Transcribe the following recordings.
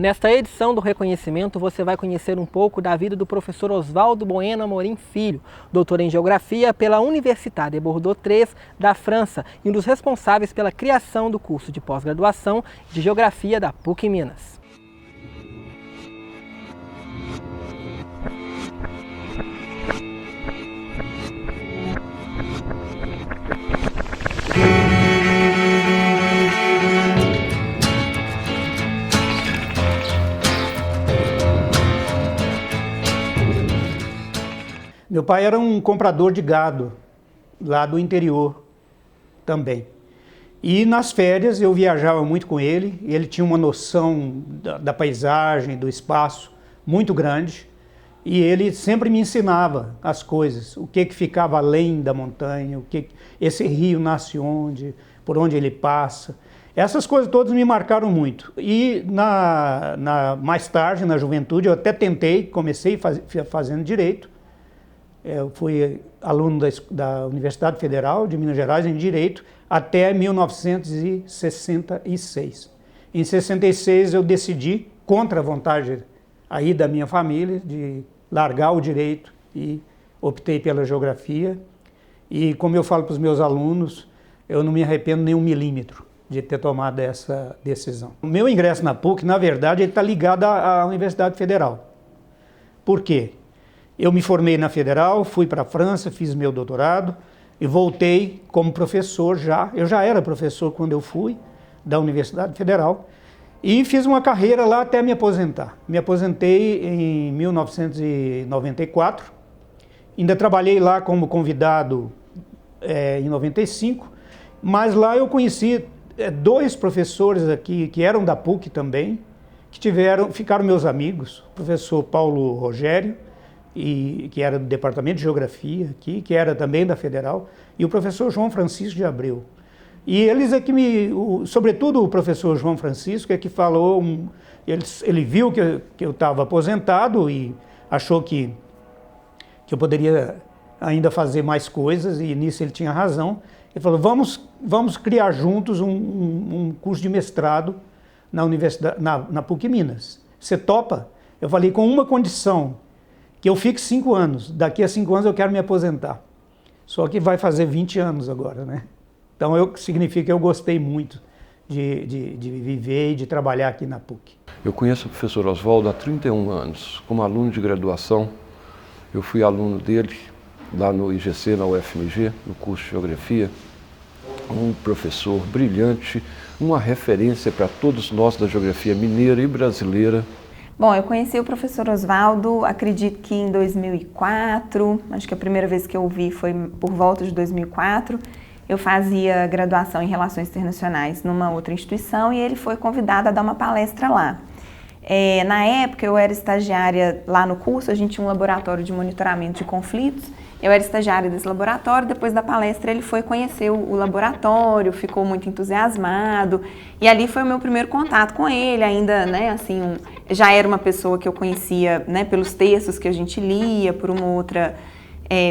Nesta edição do reconhecimento, você vai conhecer um pouco da vida do professor Oswaldo Bueno Amorim Filho, doutor em Geografia pela Université de Bordeaux III da França e um dos responsáveis pela criação do curso de pós-graduação de Geografia da PUC Minas. Meu pai era um comprador de gado, lá do interior também. E nas férias eu viajava muito com ele, e ele tinha uma noção da paisagem, do espaço muito grande, e ele sempre me ensinava as coisas, o que ficava além da montanha, esse rio nasce onde, por onde ele passa. Essas coisas todas me marcaram muito. E mais tarde, na juventude, eu até comecei fazendo direito. Eu fui aluno da Universidade Federal de Minas Gerais em Direito até 1966. Em 66 eu decidi, contra a vontade aí da minha família, de largar o Direito e optei pela Geografia. E como eu falo para os meus alunos, eu não me arrependo nem um milímetro de ter tomado essa decisão. O meu ingresso na PUC, na verdade, ele está ligado à Universidade Federal. Por quê? Eu me formei na Federal, fui para a França, fiz meu doutorado e voltei como professor já. Eu já era professor quando eu fui da Universidade Federal e fiz uma carreira lá até me aposentar. Me aposentei em 1994, ainda trabalhei lá como convidado em 95, mas lá eu conheci dois professores aqui que eram da PUC também, que ficaram meus amigos, o professor Paulo Rogério, que era do Departamento de Geografia aqui, que era também da Federal, e o professor João Francisco de Abreu. E eles é que sobretudo o professor João Francisco é que falou, ele viu que eu estava aposentado e achou que eu poderia ainda fazer mais coisas, e nisso ele tinha razão. Ele falou, vamos criar juntos um curso de mestrado na PUC Minas. Você topa? Eu falei, com uma condição, que eu fique 5 anos, daqui a 5 anos eu quero me aposentar. Só que vai fazer 20 anos agora, né? Então significa que eu gostei muito de viver e de trabalhar aqui na PUC. Eu conheço o professor Oswaldo há 31 anos. Como aluno de graduação, eu fui aluno dele lá no IGC, na UFMG, no curso de Geografia. Um professor brilhante, uma referência para todos nós da geografia mineira e brasileira. Bom, eu conheci o professor Oswaldo, acredito que em 2004, acho que a primeira vez que eu o vi foi por volta de 2004. Eu fazia graduação em Relações Internacionais numa outra instituição e ele foi convidado a dar uma palestra lá. Na época eu era estagiária lá no curso, a gente tinha um laboratório de monitoramento de conflitos. Eu era estagiária desse laboratório, depois da palestra ele foi conhecer o laboratório, ficou muito entusiasmado e ali foi o meu primeiro contato com ele, ainda, né, assim, já era uma pessoa que eu conhecia, né, pelos textos que a gente lia, por uma outra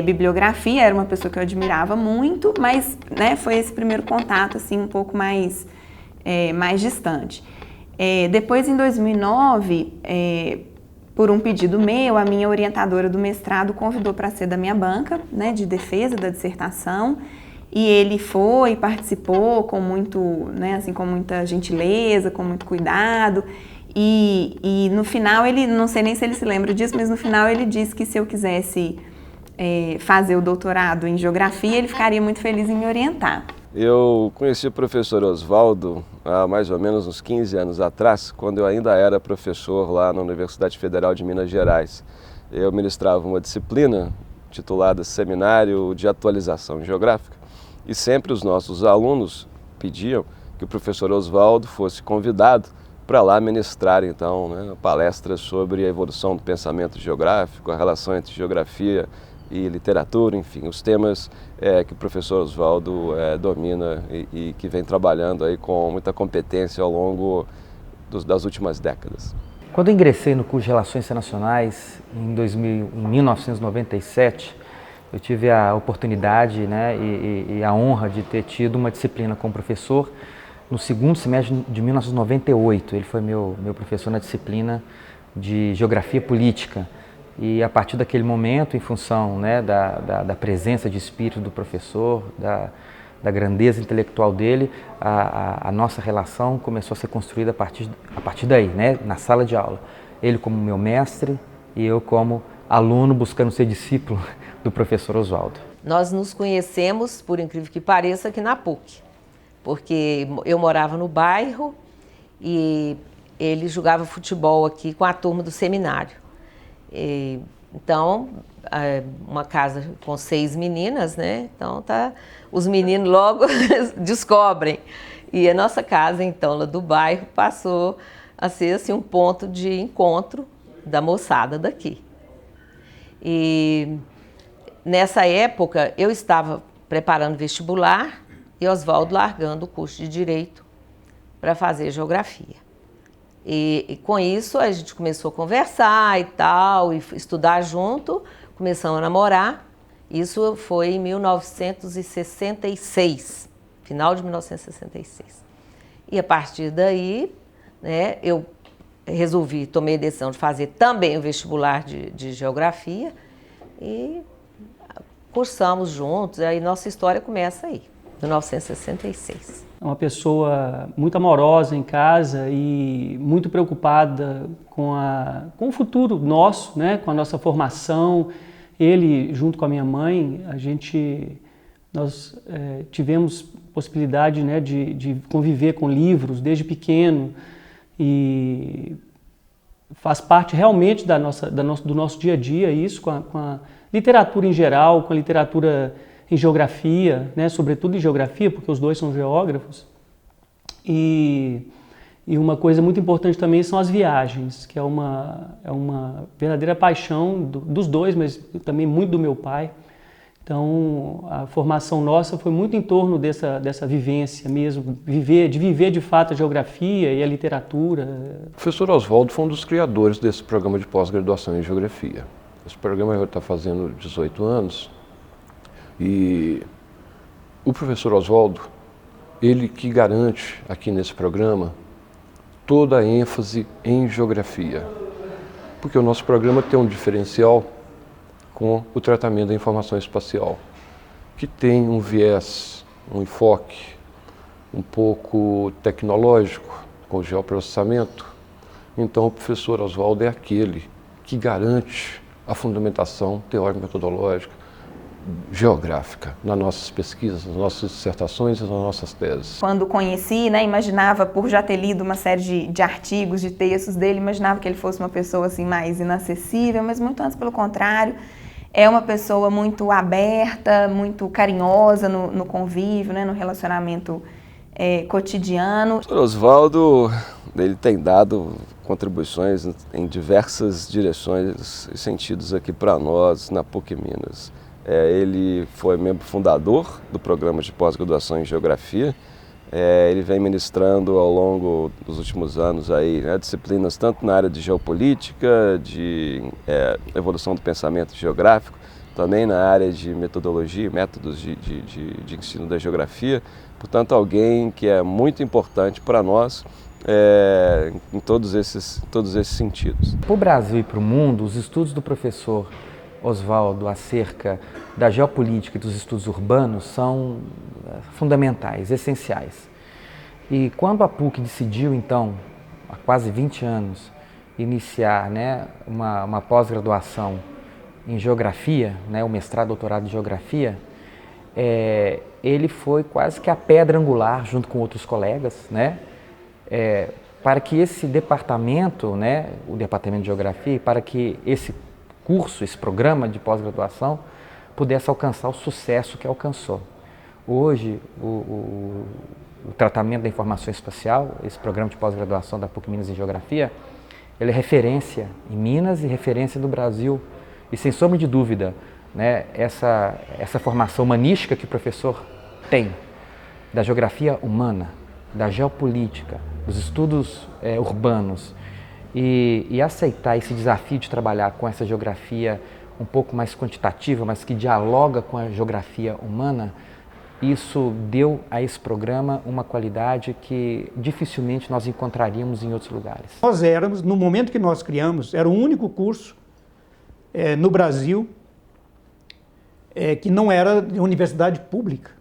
bibliografia, era uma pessoa que eu admirava muito, mas, né, foi esse primeiro contato, assim, um pouco mais distante. Depois, em 2009, por um pedido meu, a minha orientadora do mestrado convidou para ser da minha banca, né, de defesa da dissertação, e ele foi, participou com muito, né, assim, com muita gentileza, com muito cuidado, e no final ele, não sei nem se ele se lembra disso, mas no final ele disse que se eu quisesse fazer o doutorado em Geografia, ele ficaria muito feliz em me orientar. Eu conheci o professor Oswaldo há mais ou menos uns 15 anos atrás, quando eu ainda era professor lá na Universidade Federal de Minas Gerais. Eu ministrava uma disciplina titulada Seminário de Atualização Geográfica e sempre os nossos alunos pediam que o professor Oswaldo fosse convidado para lá ministrar, então, né, palestras sobre a evolução do pensamento geográfico, a relação entre geografia e literatura, enfim, os temas que o professor Oswaldo domina e que vem trabalhando aí com muita competência ao longo das últimas décadas. Quando eu ingressei no curso de Relações Internacionais em 1997, eu tive a oportunidade, né, e a honra de ter tido uma disciplina com o professor no segundo semestre de 1998. Ele foi meu professor na disciplina de Geografia Política. E a partir daquele momento, em função, né, da presença de espírito do professor, da grandeza intelectual dele, a nossa relação começou a ser construída a partir daí, né, na sala de aula. Ele como meu mestre e eu como aluno buscando ser discípulo do professor Oswaldo. Nós nos conhecemos, por incrível que pareça, aqui na PUC, porque eu morava no bairro e ele jogava futebol aqui com a turma do seminário. Então, uma casa com 6 meninas, né? Então, os meninos logo descobrem. E a nossa casa, então, lá do bairro, passou a ser assim, um ponto de encontro da moçada daqui. E nessa época, eu estava preparando vestibular e Oswaldo largando o curso de Direito para fazer Geografia. E com isso a gente começou a conversar e tal, e estudar junto, começamos a namorar. Isso foi em 1966, final de 1966. E a partir daí, né, eu tomei a decisão de fazer também o vestibular de Geografia e cursamos juntos, aí nossa história começa aí, 1966. É uma pessoa muito amorosa em casa e muito preocupada com o futuro nosso, né? Com a nossa formação. Ele, junto com a minha mãe, nós tivemos possibilidade, né, de conviver com livros desde pequeno e faz parte realmente do nosso dia a dia isso, com a literatura em geral, com a literatura em geografia, né, sobretudo em geografia, porque os dois são geógrafos. E uma coisa muito importante também são as viagens, que é uma verdadeira paixão dos dois, mas também muito do meu pai. Então, a formação nossa foi muito em torno dessa vivência mesmo, de viver de fato a geografia e a literatura. O professor Oswaldo foi um dos criadores desse programa de pós-graduação em geografia. Esse programa já está fazendo 18 anos. E o professor Oswaldo, ele que garante aqui nesse programa toda a ênfase em geografia, porque o nosso programa tem um diferencial com o tratamento da informação espacial, que tem um viés, um enfoque um pouco tecnológico, com o geoprocessamento. Então o professor Oswaldo é aquele que garante a fundamentação teórico-metodológica geográfica nas nossas pesquisas, nas nossas dissertações e nas nossas teses. Quando conheci, né, imaginava, por já ter lido uma série de artigos, de textos dele, imaginava que ele fosse uma pessoa assim, mais inacessível, mas muito antes pelo contrário, é uma pessoa muito aberta, muito carinhosa no convívio, né, no relacionamento cotidiano. O Oswaldo, ele tem dado contribuições em diversas direções e sentidos aqui para nós na PUC Minas. Ele foi membro fundador do programa de pós-graduação em Geografia. Ele vem ministrando ao longo dos últimos anos aí, né, disciplinas tanto na área de geopolítica, de evolução do pensamento geográfico, também na área de metodologia, métodos de ensino da geografia. Portanto, alguém que é muito importante para nós em todos esses sentidos. Para o Brasil e para o mundo, os estudos do professor Oswaldo acerca da geopolítica e dos estudos urbanos são fundamentais, essenciais. E quando a PUC decidiu, então, há quase 20 anos, iniciar, né, uma pós-graduação em geografia, né, o mestrado, doutorado em geografia, ele foi quase que a pedra angular, junto com outros colegas, né, para que esse departamento, né, o departamento de geografia, para que esse curso, esse programa de pós-graduação pudesse alcançar o sucesso que alcançou. Hoje, o tratamento da informação espacial, esse programa de pós-graduação da PUC Minas em Geografia, ele é referência em Minas e referência do Brasil. E sem sombra de dúvida, né, essa formação humanística que o professor tem, da geografia humana, da geopolítica, dos estudos urbanos, e aceitar esse desafio de trabalhar com essa geografia um pouco mais quantitativa, mas que dialoga com a geografia humana, isso deu a esse programa uma qualidade que dificilmente nós encontraríamos em outros lugares. Nós éramos, no momento que nós criamos, era o único curso no Brasil que não era de universidade pública.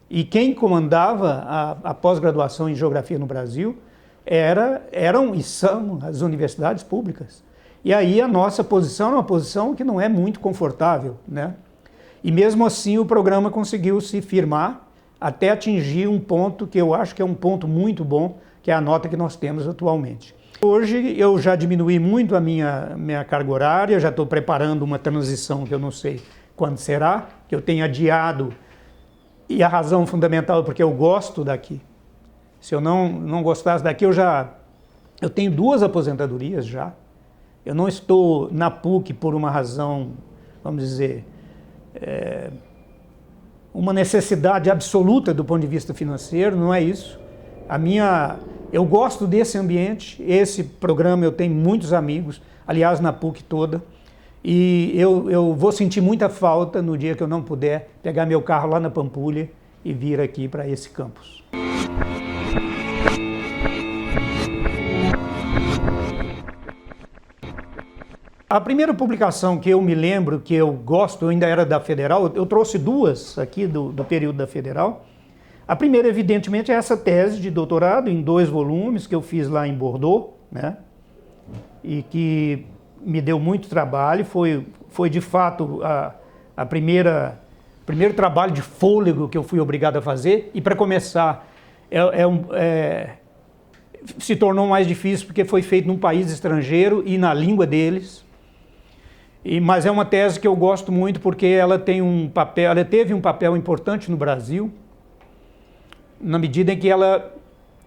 E quem comandava a pós-graduação em Geografia no Brasil eram e são as universidades públicas. E aí a nossa posição é uma posição que não é muito confortável, né? E mesmo assim o programa conseguiu se firmar até atingir um ponto que eu acho que é um ponto muito bom, que é a nota que nós temos atualmente. Hoje eu já diminui muito a minha carga horária, já estou preparando uma transição que eu não sei quando será, que eu tenho adiado, e a razão fundamental é porque eu gosto daqui. Se eu não gostasse daqui, eu tenho 2 aposentadorias já. Eu não estou na PUC por uma razão, vamos dizer, uma necessidade absoluta do ponto de vista financeiro, não é isso. Eu gosto desse ambiente, esse programa eu tenho muitos amigos, aliás na PUC toda, e eu vou sentir muita falta no dia que eu não puder pegar meu carro lá na Pampulha e vir aqui para esse campus. A primeira publicação que eu me lembro, que eu gosto, eu ainda era da Federal, eu trouxe 2 aqui do período da Federal. A primeira, evidentemente, é essa tese de doutorado em 2 volumes que eu fiz lá em Bordeaux, né? E que me deu muito trabalho, foi de fato primeiro trabalho de fôlego que eu fui obrigado a fazer, e para começar, se tornou mais difícil porque foi feito num país estrangeiro e na língua deles. Mas é uma tese que eu gosto muito porque ela teve um papel importante no Brasil, na medida em que ela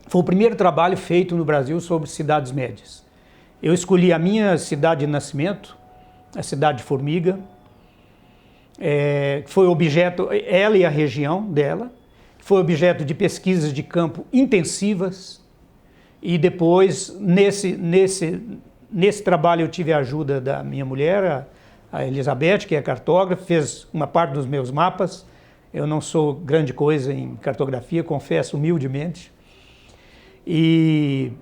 foi o primeiro trabalho feito no Brasil sobre cidades médias. Eu escolhi a minha cidade de nascimento, a cidade de Formiga, que foi objeto, ela e a região dela, foi objeto de pesquisas de campo intensivas, e depois, nesse trabalho eu tive a ajuda da minha mulher, a Elizabeth, que é cartógrafa, fez uma parte dos meus mapas. Eu não sou grande coisa em cartografia, confesso humildemente. E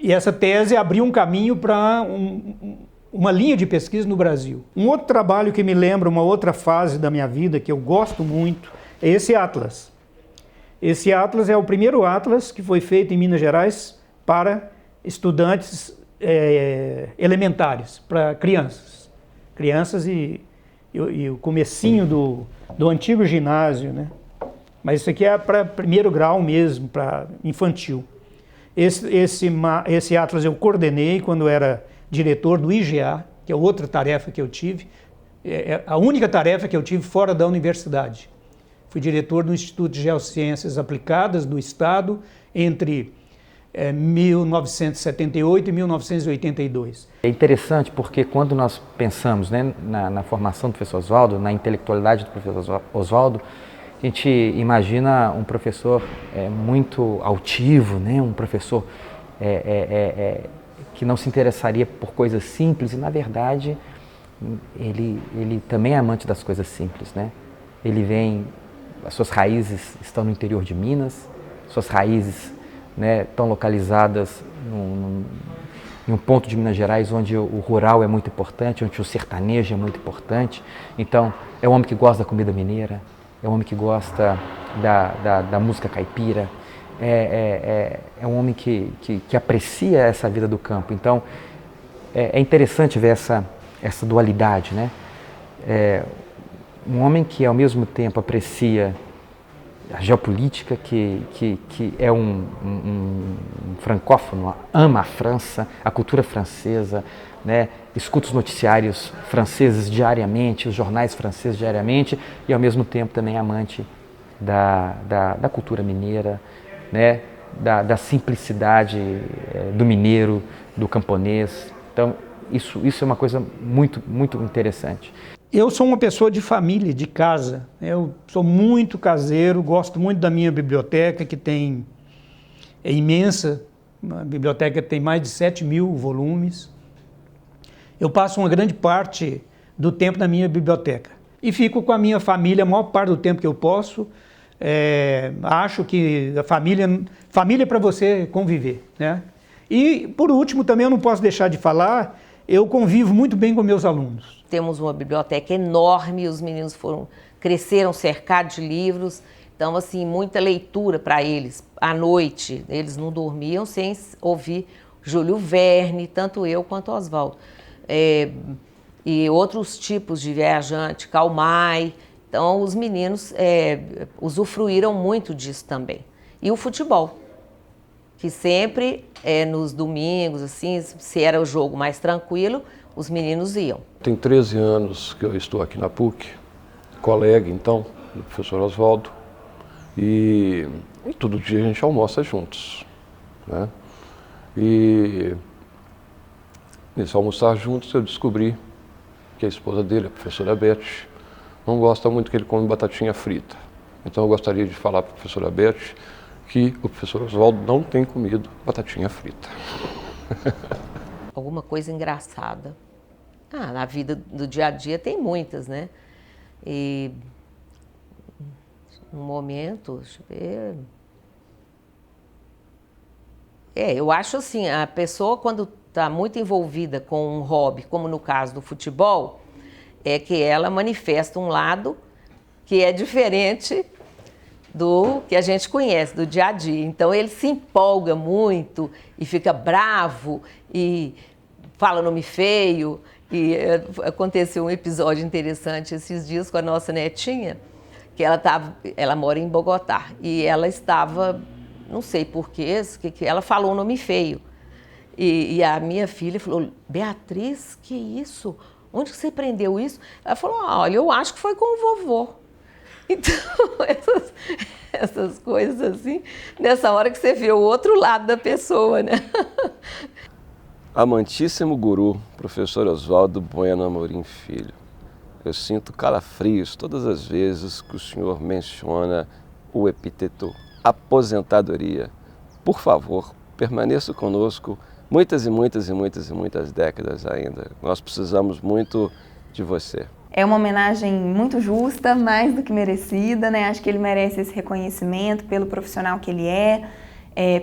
essa tese abriu um caminho para uma linha de pesquisa no Brasil. Um outro trabalho que me lembra uma outra fase da minha vida, que eu gosto muito, é esse atlas. Esse atlas é o primeiro atlas que foi feito em Minas Gerais para estudantes elementares, para crianças e o comecinho do antigo ginásio, né? Mas isso aqui é para primeiro grau mesmo, para infantil. Esse atlas eu coordenei quando era diretor do IGA, que é outra tarefa que eu tive, a única tarefa que eu tive fora da universidade. Fui diretor do Instituto de Geociências Aplicadas do Estado entre 1978 e 1982. É interessante porque quando nós pensamos, né, na formação do professor Oswaldo, na intelectualidade do professor Oswaldo, a gente imagina um professor muito altivo, né, um professor que não se interessaria por coisas simples, e na verdade ele também é amante das coisas simples, né? As suas raízes estão no interior de Minas, suas raízes, né, estão localizadas em um ponto de Minas Gerais onde o rural é muito importante, onde o sertanejo é muito importante. Então, é um homem que gosta da comida mineira, é um homem que gosta da música caipira, é um homem que aprecia essa vida do campo. Então, é interessante ver essa dualidade, né? Um homem que, ao mesmo tempo, aprecia a geopolítica, que é um francófono, ama a França, a cultura francesa, né? Escuta os noticiários franceses diariamente, os jornais franceses diariamente, e ao mesmo tempo também amante da cultura mineira, né? Da simplicidade do mineiro, do camponês. Então, isso é uma coisa muito, muito interessante. Eu sou uma pessoa de família, de casa. Eu sou muito caseiro, gosto muito da minha biblioteca, que é imensa. A biblioteca tem mais de 7.000 volumes. Eu passo uma grande parte do tempo na minha biblioteca. E fico com a minha família a maior parte do tempo que eu posso. acho que a família é para você conviver, né? E, por último, também eu não posso deixar de falar, eu convivo muito bem com meus alunos. Temos uma biblioteca enorme, os meninos cresceram cercados de livros, então, assim, muita leitura para eles. À noite, eles não dormiam sem ouvir Júlio Verne, tanto eu quanto o Oswaldo. E outros tipos de viajante, Karl May. Então, os meninos usufruíram muito disso também. E o futebol, que sempre, nos domingos, assim, se era o jogo mais tranquilo, os meninos iam. Tem 13 anos que eu estou aqui na PUC, colega, então, do professor Oswaldo, e todo dia a gente almoça juntos, né? E nesse almoçar juntos eu descobri que a esposa dele, a professora Beth, não gosta muito que ele come batatinha frita. Então eu gostaria de falar para a professora Beth que o professor Oswaldo não tem comido batatinha frita. Alguma coisa engraçada. Na vida do dia a dia tem muitas, né? E um momento, deixa eu ver. Eu acho assim, a pessoa quando está muito envolvida com um hobby, como no caso do futebol, é que ela manifesta um lado que é diferente do que a gente conhece, do dia a dia. Então ele se empolga muito e fica bravo e fala nome feio. E aconteceu um episódio interessante esses dias com a nossa netinha, que ela mora em Bogotá e ela estava, não sei porquê, que ela falou um nome feio. E a minha filha falou: Beatriz, que isso? Onde que você aprendeu isso? Ela falou: olha, eu acho que foi com o vovô. Então, essas coisas assim, nessa hora que você vê o outro lado da pessoa, né? Amantíssimo guru, professor Oswaldo Bueno Amorim Filho, eu sinto calafrios todas as vezes que o senhor menciona o epíteto aposentadoria. Por favor, permaneça conosco muitas e muitas e muitas e muitas décadas ainda. Nós precisamos muito de você. É uma homenagem muito justa, mais do que merecida, né? Acho que ele merece esse reconhecimento pelo profissional que ele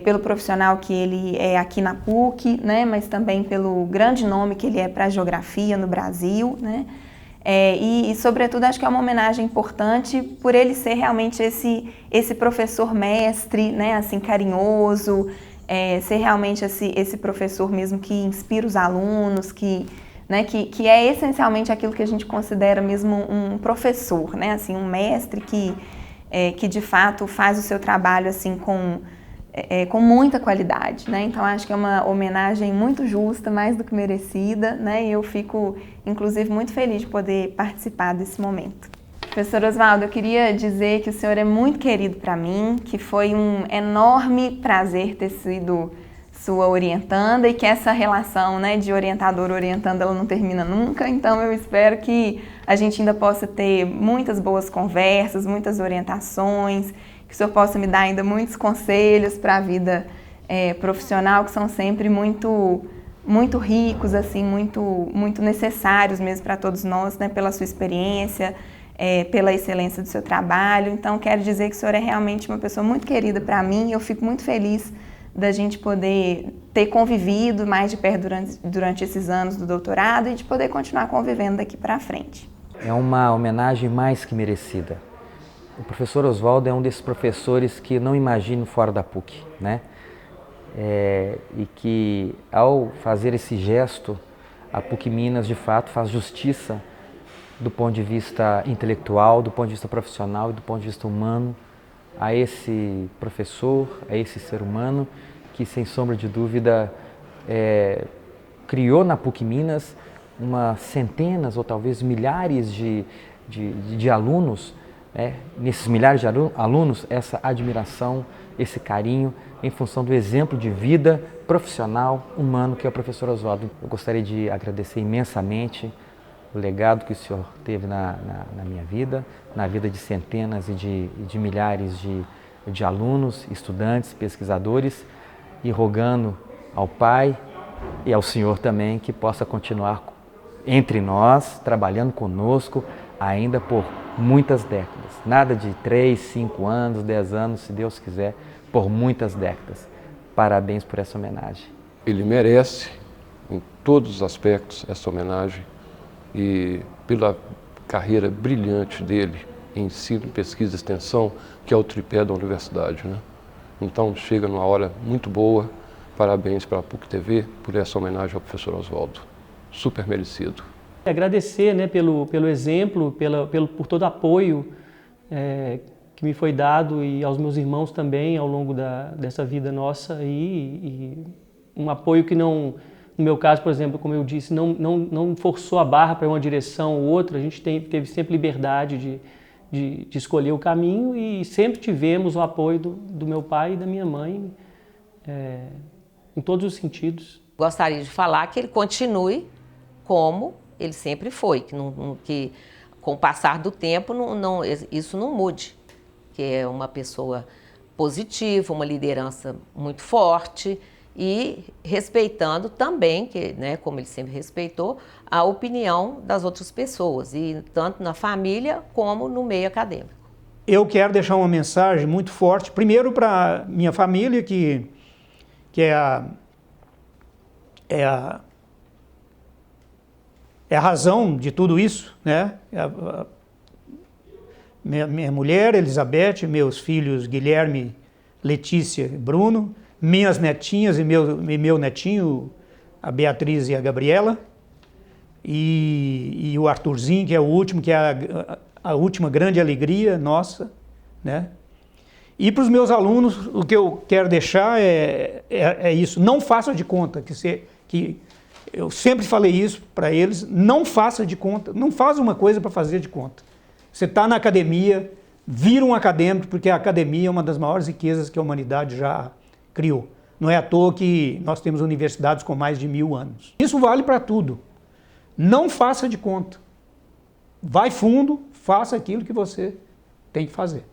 pelo profissional que ele é aqui na PUC, né? Mas também pelo grande nome que ele é para a geografia no Brasil, né? E, sobretudo, acho que é uma homenagem importante por ele ser realmente esse professor mestre, né? Assim, carinhoso, ser realmente esse professor mesmo que inspira os alunos, que é essencialmente aquilo que a gente considera mesmo um professor, né? Assim, um mestre que de fato faz o seu trabalho assim com muita qualidade, né? Então acho que é uma homenagem muito justa, mais do que merecida, né? E eu fico, inclusive, muito feliz de poder participar desse momento. Professor Oswaldo, eu queria dizer que o senhor é muito querido para mim, que foi um enorme prazer ter sido sua orientanda e que essa relação, né, de orientador-orientanda, ela não termina nunca. Então eu espero que a gente ainda possa ter muitas boas conversas, muitas orientações, que o senhor possa me dar ainda muitos conselhos para a vida profissional, que são sempre muito, muito ricos, assim, muito necessários mesmo para todos nós, né, pela sua experiência, pela excelência do seu trabalho. Então quero dizer que o senhor é realmente uma pessoa muito querida para mim e eu fico muito feliz da gente poder ter convivido mais de perto durante esses anos do doutorado e de poder continuar convivendo daqui para frente. É uma homenagem mais que merecida. O professor Oswaldo é um desses professores que não imagino fora da PUC, né? E que, ao fazer esse gesto, a PUC Minas, de fato, faz justiça do ponto de vista intelectual, do ponto de vista profissional e do ponto de vista humano a esse professor, a esse ser humano que, sem sombra de dúvida, criou na PUC Minas centenas ou talvez milhares de alunos, nesses milhares de alunos, essa admiração, esse carinho em função do exemplo de vida profissional, humano que é o professor Oswaldo. Eu gostaria de agradecer imensamente o legado que o senhor teve na minha vida, na vida de centenas e de milhares de alunos, estudantes, pesquisadores, e rogando ao Pai e ao Senhor também que possa continuar entre nós, trabalhando conosco ainda por muitas décadas. Nada de 3, 5 anos, 10 anos, se Deus quiser, por muitas décadas. Parabéns por essa homenagem. Ele merece, em todos os aspectos, essa homenagem e pela carreira brilhante dele em ensino, pesquisa e extensão, que é o tripé da universidade, né? Então, chega numa hora muito boa. Parabéns para a PUC-TV por essa homenagem ao professor Oswaldo. Super merecido. Agradecer, né, pelo exemplo, por todo o apoio que me foi dado e aos meus irmãos também ao longo dessa vida nossa. E um apoio que não, no meu caso, por exemplo, como eu disse, não forçou a barra para uma direção ou outra. A gente teve sempre liberdade de escolher o caminho e sempre tivemos o apoio do meu pai e da minha mãe em todos os sentidos. Gostaria de falar que ele continue como ele sempre foi, que com o passar do tempo isso não mude, que é uma pessoa positiva, uma liderança muito forte e respeitando também, né, como ele sempre respeitou, a opinião das outras pessoas, e tanto na família como no meio acadêmico. Eu quero deixar uma mensagem muito forte, primeiro para minha família, que é a razão de tudo isso, né? Minha mulher, Elizabeth, meus filhos Guilherme, Letícia e Bruno, minhas netinhas e meu netinho, a Beatriz e a Gabriela, e o Arthurzinho, que é o último, que é a última grande alegria nossa, né? E para os meus alunos, o que eu quero deixar é isso: não faça de conta que eu sempre falei isso para eles, não faça de conta, não faz uma coisa para fazer de conta. Você está na academia, vira um acadêmico, porque a academia é uma das maiores riquezas que a humanidade já criou. Não é à toa que nós temos universidades com mais de 1000 anos. Isso vale para tudo. Não faça de conta. Vai fundo, faça aquilo que você tem que fazer.